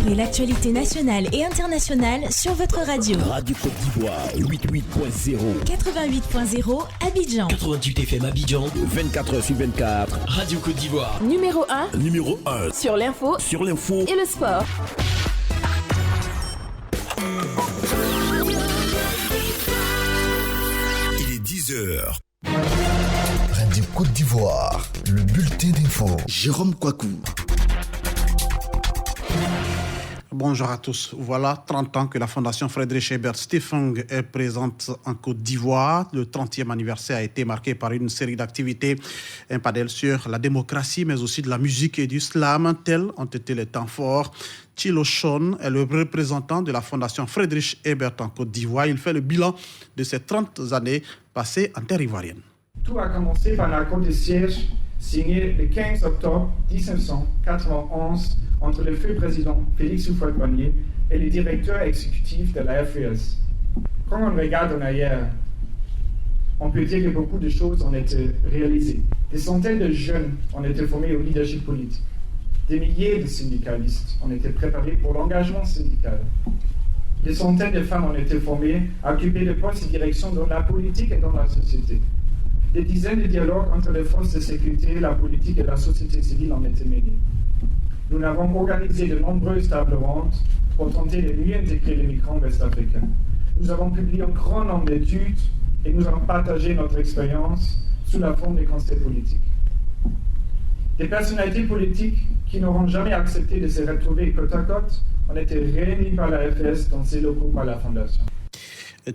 Suivez l'actualité nationale et internationale sur votre radio. Radio Côte d'Ivoire, 88.0. 88.0 Abidjan. 88 FM Abidjan. 24h/24. Radio Côte d'Ivoire. Numéro 1. Numéro 1. Sur l'info. Sur l'info. Et le sport. Il est 10h. Radio Côte d'Ivoire, le bulletin d'info. Jérôme Kouakou. Bonjour à tous. Voilà 30 ans que la Fondation Friedrich Ebert Stiftung est présente en Côte d'Ivoire. Le 30e anniversaire a été marqué par une série d'activités, un panel sur la démocratie, mais aussi de la musique et du slam. Tels ont été les temps forts. Thilo Shon est le représentant de la Fondation Friedrich Ebert en Côte d'Ivoire. Il fait le bilan de ces 30 années passées en terre ivoirienne. Tout a commencé par l'accord de siège signé le 15 octobre 1991 entre le feu président Félix Houphouët-Boigny et le directeur exécutif de la FES. Quand on regarde en arrière, on peut dire que beaucoup de choses ont été réalisées. Des centaines de jeunes ont été formés au leadership politique. Des milliers de syndicalistes ont été préparés pour l'engagement syndical. Des centaines de femmes ont été formées à occuper des postes de direction dans la politique et dans la société. Des dizaines de dialogues entre les forces de sécurité, la politique et la société civile ont été menés. Nous avons organisé de nombreuses tables rondes pour tenter de mieux intégrer les migrants ouest-africains. Nous avons publié un grand nombre d'études et nous avons partagé notre expérience sous la forme des conseils politiques. Des personnalités politiques qui n'auront jamais accepté de se retrouver côte à côte ont été réunies par la FS dans ses locaux par la Fondation.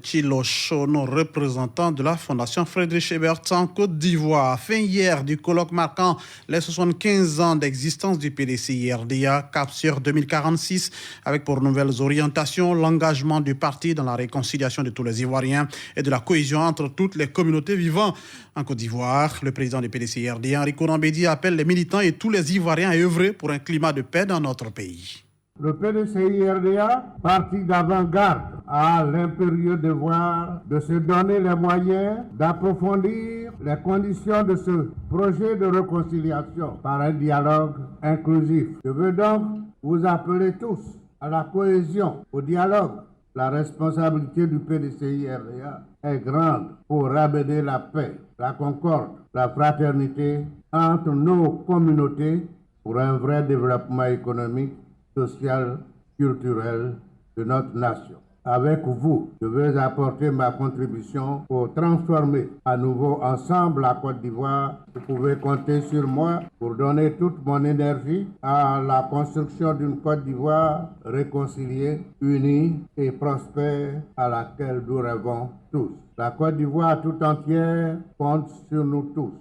Thilo Shon, représentant de la Fondation Friedrich Ebert en Côte d'Ivoire. Fin hier du colloque marquant les 75 ans d'existence du PDCI-RDA, cap sur 2046, avec pour nouvelles orientations l'engagement du parti dans la réconciliation de tous les Ivoiriens et de la cohésion entre toutes les communautés vivant en Côte d'Ivoire. Le président du PDCI-RDA, Henri Konan Bédié, appelle les militants et tous les Ivoiriens à œuvrer pour un climat de paix dans notre pays. Le PDCI-RDA, parti d'avant-garde, a l'impérieux devoir de se donner les moyens d'approfondir les conditions de ce projet de réconciliation par un dialogue inclusif. Je veux donc vous appeler tous à la cohésion, au dialogue. La responsabilité du PDCI-RDA est grande pour ramener la paix, la concorde, la fraternité entre nos communautés pour un vrai développement économique, social, culturel de notre nation. Avec vous, je veux apporter ma contribution pour transformer à nouveau ensemble la Côte d'Ivoire. Vous pouvez compter sur moi pour donner toute mon énergie à la construction d'une Côte d'Ivoire réconciliée, unie et prospère à laquelle nous rêvons tous. La Côte d'Ivoire tout entière compte sur nous tous.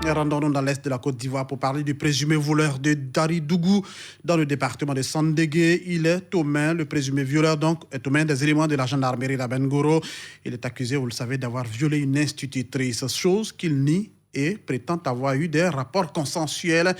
Rendons-nous dans l'est de la Côte d'Ivoire pour parler du présumé voleur de Dari Dougou dans le département de Sandégué. Il est aux mains, le présumé violeur donc, est aux mains des éléments de la gendarmerie d'Abengoro. Il est accusé, vous le savez, d'avoir violé une institutrice, chose qu'il nie et prétend avoir eu des rapports consensuels.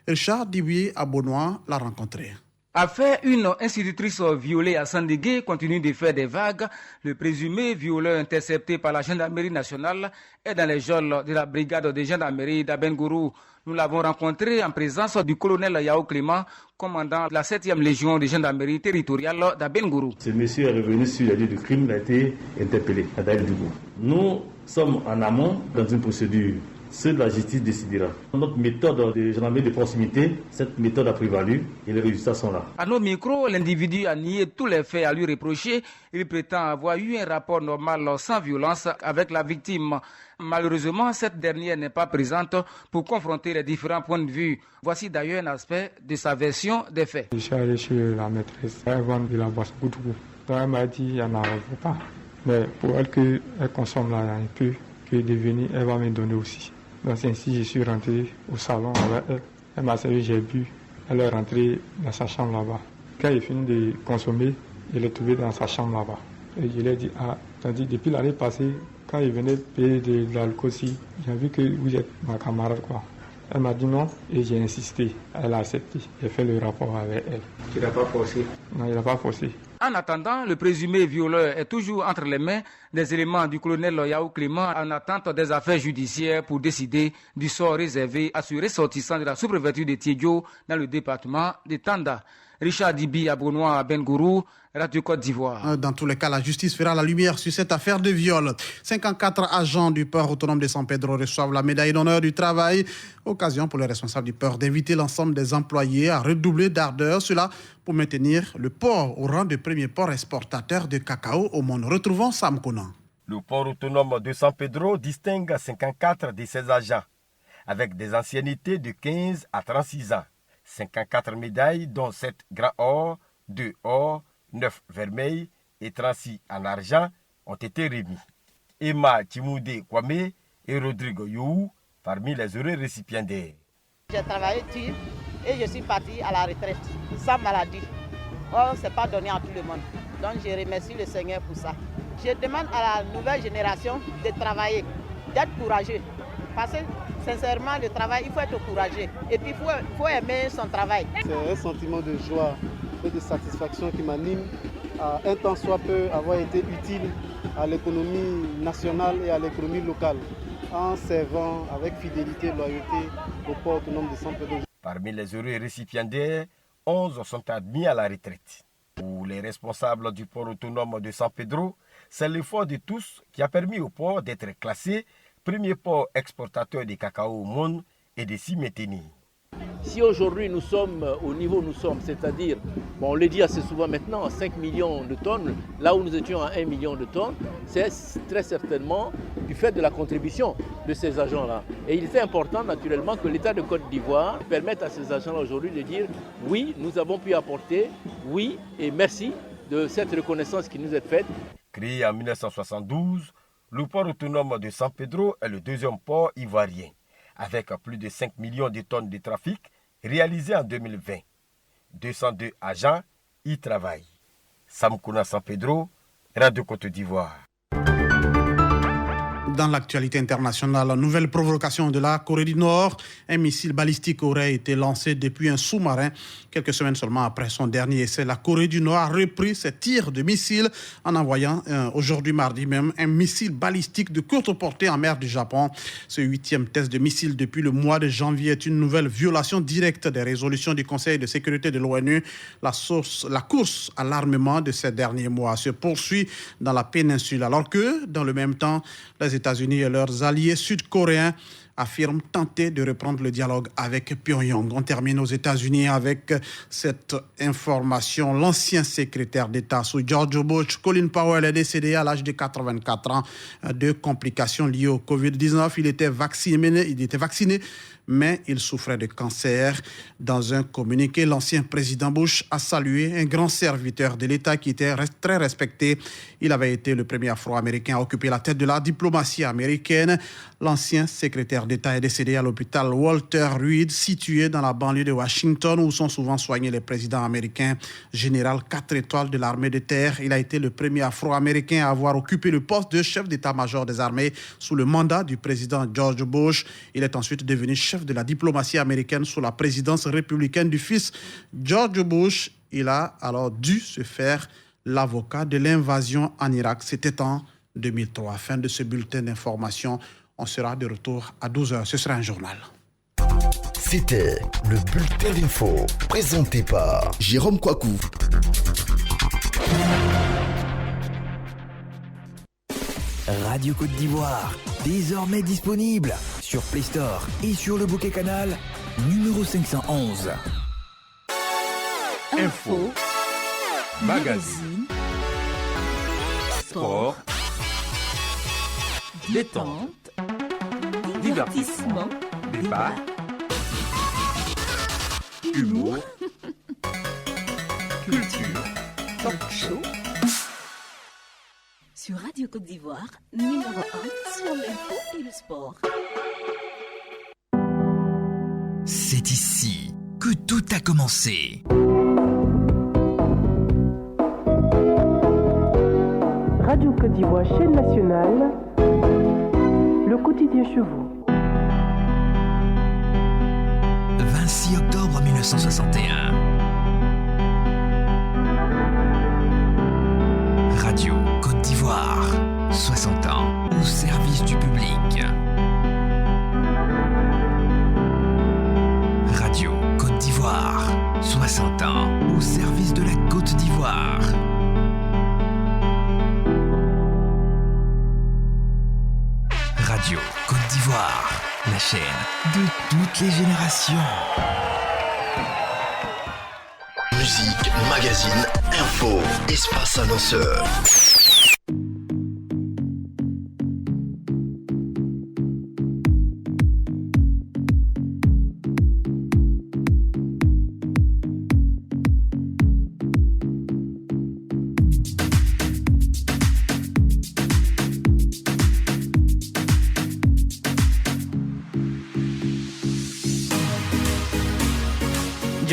Richard Dibuye Abonois l'a rencontré. Affaire une institutrice violée à Sandégué continue de faire des vagues. Le présumé violeur intercepté par la gendarmerie nationale est dans les geôles de la brigade de gendarmerie d'Abengourou. Nous l'avons rencontré en présence du colonel Yao Clément, commandant de la 7e légion de gendarmerie territoriale d'Abengourou. Ce monsieur est revenu sur les lieux du crime, il a été interpellé à Daïdougou. Nous sommes en amont dans une procédure. Seule la justice décidera. Notre méthode de gendarmerie de proximité, cette méthode a prévalu et les résultats sont là. À nos micros, l'individu a nié tous les faits à lui reprocher. Il prétend avoir eu un rapport normal sans violence avec la victime. Malheureusement, cette dernière n'est pas présente pour confronter les différents points de vue. Voici d'ailleurs un aspect de sa version des faits. Je suis allé chez la maîtresse, elle vend de la boisse Goudou. Donc elle m'a dit, elle n'en veut pas. Mais pour elle qu'elle consomme là un peu, que devenir, elle va me donner aussi. Donc ainsi, je suis rentré au salon avec elle. Elle m'a servi, j'ai bu. Elle est rentrée dans sa chambre là-bas. Quand il finit de consommer, je l'ai trouvé dans sa chambre là-bas. Et je lui ai dit, tandis depuis l'année passée, quand il venait payer de l'alcool, j'ai vu que vous êtes ma camarade, quoi. Elle m'a dit non et j'ai insisté. Elle a accepté. J'ai fait le rapport avec elle. Tu n'as pas forcé? Non, il n'a pas forcé. En attendant, le présumé violeur est toujours entre les mains des éléments du colonel Yaou Clément en attente des affaires judiciaires pour décider du sort réservé à ce ressortissant de la sous-préfecture de Tiédio dans le département de Tanda. Richard Dibi Abounois à Bengourou, Radio Côte d'Ivoire. Dans tous les cas, la justice fera la lumière sur cette affaire de viol. 54 agents du port autonome de San Pedro reçoivent la médaille d'honneur du travail. Occasion pour les responsables du port d'inviter l'ensemble des employés à redoubler d'ardeur. Cela pour maintenir le port au rang de premier port exportateur de cacao au monde. Retrouvons Sam Konan. Le port autonome de San Pedro distingue 54 de ses agents, avec des anciennités de 15 à 36 ans. 54 médailles, dont 7 grands or, 2 or, 9 vermeils et 36 en argent, ont été remis. Emma Timoudé Kwame et Rodrigo You parmi les heureux récipiendaires. J'ai travaillé dur et je suis parti à la retraite, sans maladie. Or, ce n'est pas donné à tout le monde. Donc, je remercie le Seigneur pour ça. Je demande à la nouvelle génération de travailler, d'être courageux. Parce que, sincèrement, le travail, il faut être courageux. Et puis, il faut aimer son travail. C'est un sentiment de joie et de satisfaction qui m'anime. Un temps soit peu avoir été utile à l'économie nationale et à l'économie locale, en servant avec fidélité et loyauté au port autonome de San Pedro. Parmi les heureux récipiendaires, 11 sont admis à la retraite. Pour les responsables du port autonome de San Pedro, c'est l'effort de tous qui a permis au port d'être classé premier port exportateur de cacao au monde et de s'y maintenir. Si aujourd'hui nous sommes au niveau où nous sommes, c'est-à-dire, on le dit assez souvent maintenant, 5 millions de tonnes, là où nous étions à 1 million de tonnes, c'est très certainement du fait de la contribution de ces agents-là. Et il était important naturellement que l'État de Côte d'Ivoire permette à ces agents-là aujourd'hui de dire oui, nous avons pu apporter, oui et merci de cette reconnaissance qui nous est faite. Créé en 1972, le port autonome de San Pedro est le deuxième port ivoirien, avec plus de 5 millions de tonnes de trafic réalisé en 2020. 202 agents y travaillent. Sam Kouna San Pedro, Radio Côte d'Ivoire. Dans l'actualité internationale, nouvelle provocation de la Corée du Nord. Un missile balistique aurait été lancé depuis un sous-marin. Quelques semaines seulement après son dernier essai, la Corée du Nord a repris ses tirs de missiles en envoyant aujourd'hui mardi même un missile balistique de courte portée en mer du Japon. Ce 8e test de missile depuis le mois de janvier est une nouvelle violation directe des résolutions du Conseil de sécurité de l'ONU. La course à l'armement de ces derniers mois se poursuit dans la péninsule, alors que, dans le même temps, les États-Unis et leurs alliés sud-coréens affirment tenter de reprendre le dialogue avec Pyongyang. On termine aux États-Unis avec cette information. L'ancien secrétaire d'État sous George Bush, Colin Powell, est décédé à l'âge de 84 ans de complications liées au Covid-19. Il était vacciné, mais il souffrait de cancer. Dans un communiqué, l'ancien président Bush a salué un grand serviteur de l'État qui était très respecté. Il avait été le premier Afro-Américain à occuper la tête de la diplomatie américaine. L'ancien secrétaire d'État est décédé à l'hôpital Walter Reed, situé dans la banlieue de Washington, où sont souvent soignés les présidents américains. Général 4 étoiles de l'armée de terre, il a été le premier Afro-Américain à avoir occupé le poste de chef d'état-major des armées sous le mandat du président George Bush. Il est ensuite devenu chef de la diplomatie américaine sous la présidence républicaine du fils George Bush. Il a alors dû se faire l'avocat de l'invasion en Irak. C'était en 2003. Fin de ce bulletin d'information. On sera de retour à 12h. Ce sera un journal. C'était le bulletin d'info présenté par Jérôme Kouakou. Radio Côte d'Ivoire, désormais disponible sur Play Store et sur le bouquet canal numéro 511. Info, magazine, sport, détente, divertissement, débat, humour, culture, talk show. Sur Radio Côte d'Ivoire, numéro 1 sur l'info et le sport. C'est ici que tout a commencé. Radio Côte d'Ivoire, chaîne nationale, le quotidien chez vous. 26 octobre 1961. la chaîne de toutes les générations. Musique, magazine, info, espace annonceur.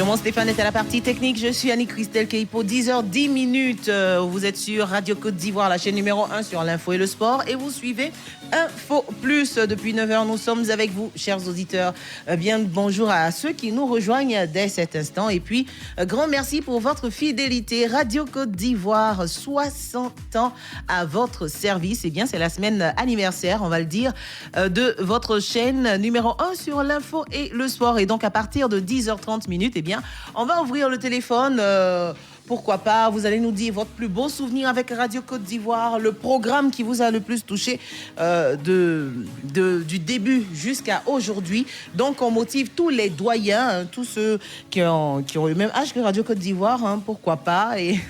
Mon Stéphane est à la partie technique. Je suis Annie-Christelle Keipo. 10h10. Vous êtes sur Radio Côte d'Ivoire, la chaîne numéro 1 sur l'info et le sport. Et vous suivez Info Plus. Depuis 9h, nous sommes avec vous, chers auditeurs. Bien, bonjour à ceux qui nous rejoignent dès cet instant. Et puis, grand merci pour votre fidélité. Radio Côte d'Ivoire, 60 ans à votre service. Eh bien, c'est la semaine anniversaire, on va le dire, de votre chaîne numéro 1 sur l'info et le sport. Et donc, à partir de 10h30, eh bien, on va ouvrir le téléphone. Pourquoi pas, vous allez nous dire votre plus beau souvenir avec Radio Côte d'Ivoire, le programme qui vous a le plus touché du début jusqu'à aujourd'hui. Donc, on motive tous les doyens, tous ceux qui ont le même âge que Radio Côte d'Ivoire, pourquoi pas, et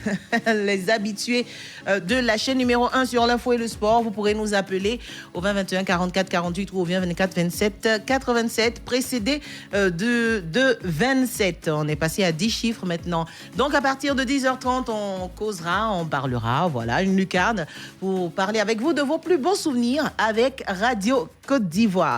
les habitués de la chaîne numéro 1 sur l'info et le sport. Vous pourrez nous appeler au 20 21 44 48 ou au 20 24 27 87, précédé de 27. On est passé à 10 chiffres maintenant. Donc, à partir de 10h30, on causera, on parlera, voilà, une lucarne pour parler avec vous de vos plus beaux souvenirs avec Radio Côte d'Ivoire.